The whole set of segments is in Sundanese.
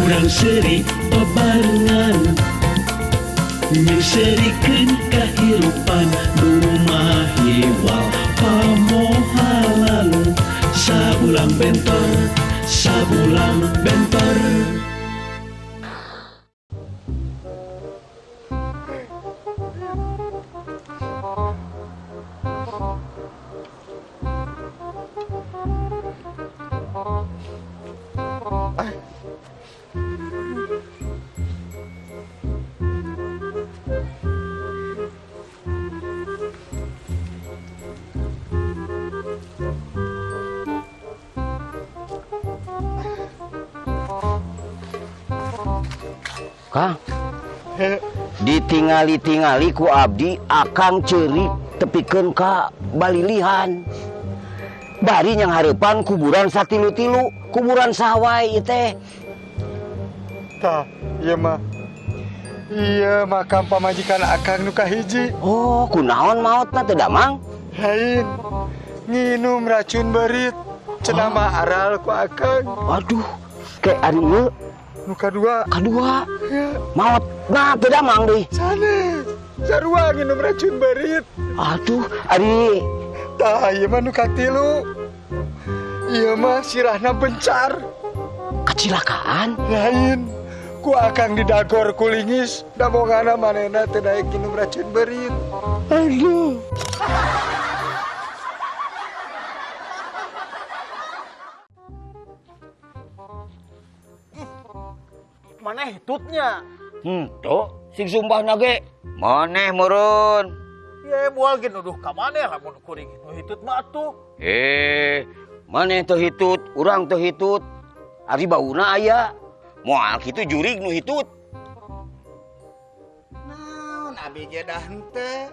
urang seri bebarengan nyerikeun kahirupan rumah hiwal pamohalan sabulang bentor Kang, ditingali-tingali ku abdi akang ceurik tepikeun ka balilihan. Bari yang hareupan kuburan satilu-tilu, kuburan sawai ieu teh. Tah, ieu mah. Iya makam pamajikan akang nu kahiji. Oh, kunaon maotna teh Damang? Lain. Nginum racun berit. Cenah mah aral ku akang. Waduh, kayak ari ieu Nu kadua. kadua. Ya, Maot nah teh Damang deui. sanes. Sarua nginum racun berit. Aduh, ari Tah, ieu mah nu katilu. Ieu mah sirahna bencar. kecelakaan. Lain. Ku akang didagor kulingis. Da bongana manehna teu daek nginum racun berit. Aduh. Mana hitutnya? Tuh, sing sumpah nage. Maneh meureun. Ya moal ge nuduh ka maneh lamun kuring nu hitut mah atuh. Maneh teu hitut, urang teu hitut. Ari bauna aya. Moal kitu jurig nu hitut. Naon abi ge dah henteu.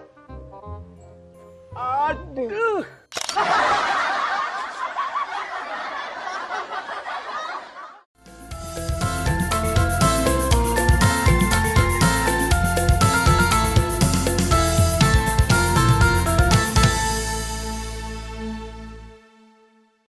Aduh.